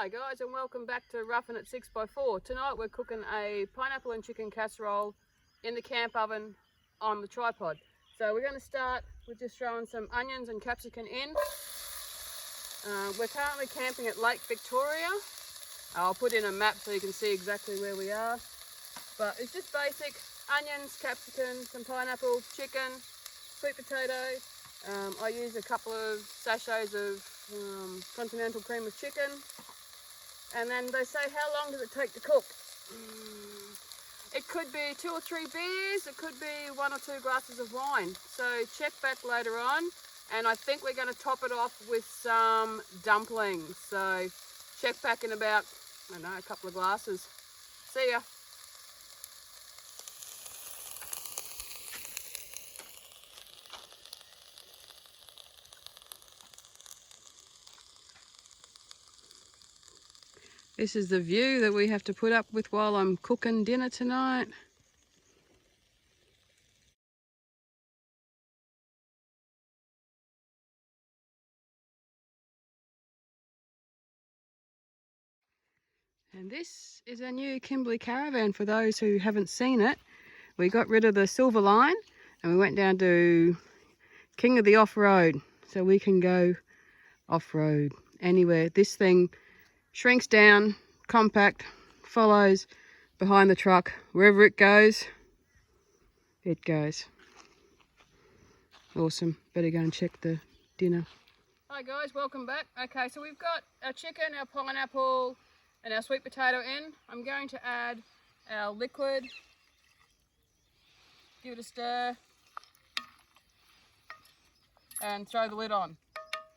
Hi guys, and welcome back to Ruffin-It 6x4. Tonight we're cooking a pineapple and chicken casserole in the camp oven on the tripod. So we're going to start with just throwing some onions and capsicum in. We're currently camping at Lake Victoria. I'll put in a map so you can see exactly where we are. But it's just basic onions, capsicum, some pineapple, chicken, sweet potato. I use a couple of sachets of continental cream of chicken. And then they say, how long does it take to cook? It could be 2 or 3 beers, it could be 1 or 2 glasses of wine. So check back later on, and I think we're going to top it off with some dumplings. So check back in about, I don't know, a couple of glasses. See ya. This is the view that we have to put up with while I'm cooking dinner tonight. And this is our new Kimberley caravan for those who haven't seen it. We got rid of the silver line and we went down to King of the Off-Road, so we can go off-road anywhere. This thing shrinks down, compact, follows behind the truck. Wherever it goes, it goes. Awesome. Better go and check the dinner. Hi guys, welcome back. Okay, so we've got our chicken, our pineapple and our sweet potato in. I'm going to add our liquid. Give it a stir and throw the lid on.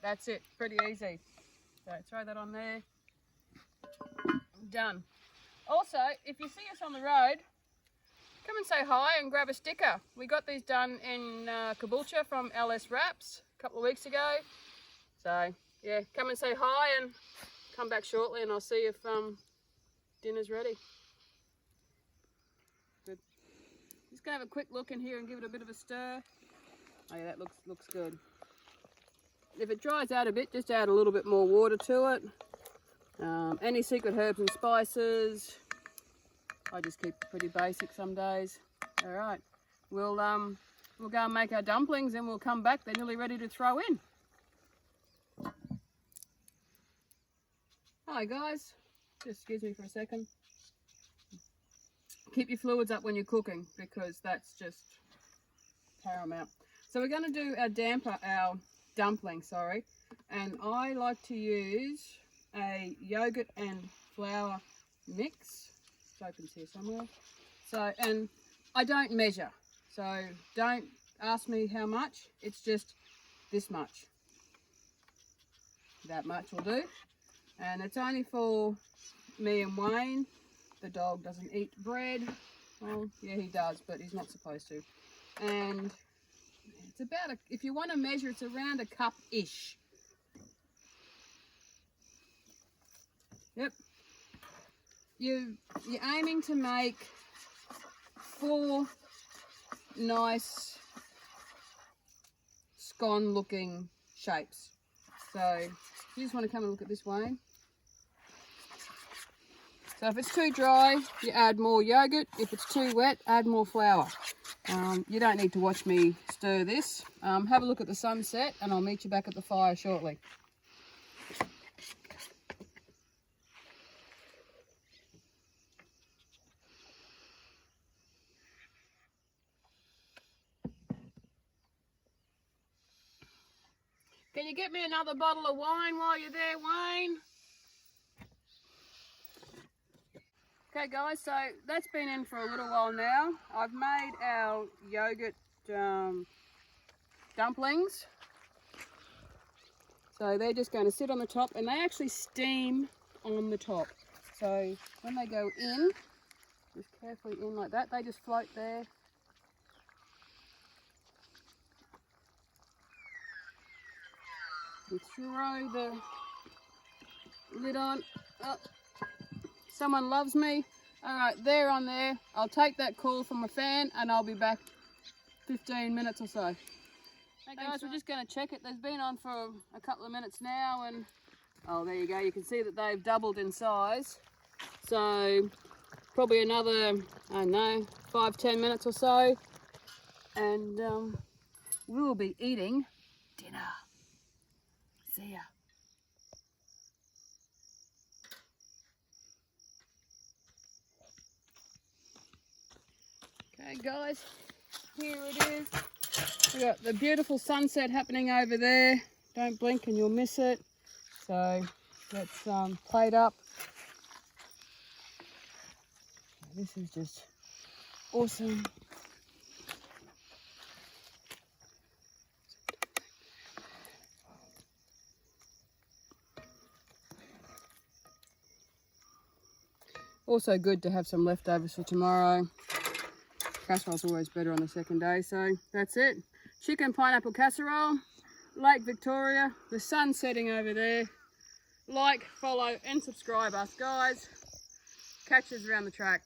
That's it, pretty easy. So throw that on there. Done. Also, if you see us on the road, come and say hi and grab a sticker. We got these done in Caboolture from LS Wraps a couple of weeks ago. So yeah, come and say hi and come back shortly and I'll see if dinner's ready. Good. Just gonna have a quick look in here and give it a bit of a stir. Oh yeah, that looks good. If it dries out a bit, just add a little bit more water to it. Any secret herbs and spices. I just keep it pretty basic some days. All right, we'll go and make our dumplings and we'll come back. They're nearly ready to throw in. Hi guys, just excuse me for a second. Keep your fluids up when you're cooking because that's just paramount. So we're going to do our dumpling, sorry, and I like to use a yogurt and flour mix. It's open here somewhere. So, and I don't measure, so don't ask me how much. It's just this much. That much will do. And it's only for me and Wayne. The dog doesn't eat bread. Well, yeah, he does, but he's not supposed to. And it's about, if you want to measure, it's around a cup-ish. Yep. You're aiming to make 4 nice scone looking shapes. So you just want to come and look at this, Wayne. So if it's too dry, you add more yogurt. If it's too wet, add more flour. You don't need to watch me stir this. Have a look at the sunset and I'll meet you back at the fire shortly. Can you get me another bottle of wine while you're there, Wayne? Okay guys, so that's been in for a little while now. I've made our yogurt dumplings. So they're just going to sit on the top and they actually steam on the top. So when they go in, just carefully in like that, they just float there. We throw the lid on. Oh, someone loves me. All right, they're on there. I'll take that call from a fan and I'll be back 15 minutes or so. Hey guys, we're just going to check it. They've been on for a couple of minutes now and Oh, there you go. You can see that they've doubled in size. So probably another, I don't know, 5-10 minutes or so. And we'll be eating dinner. See ya. Okay guys, here it is. We've got the beautiful sunset happening over there. Don't blink and you'll miss it. So let's plate up. This is just awesome. Also good to have some leftovers for tomorrow. Casserole's always better on the second day, so that's it. Chicken pineapple casserole, Lake Victoria, the sun setting over there. Like, follow and subscribe us guys. Catch us around the track.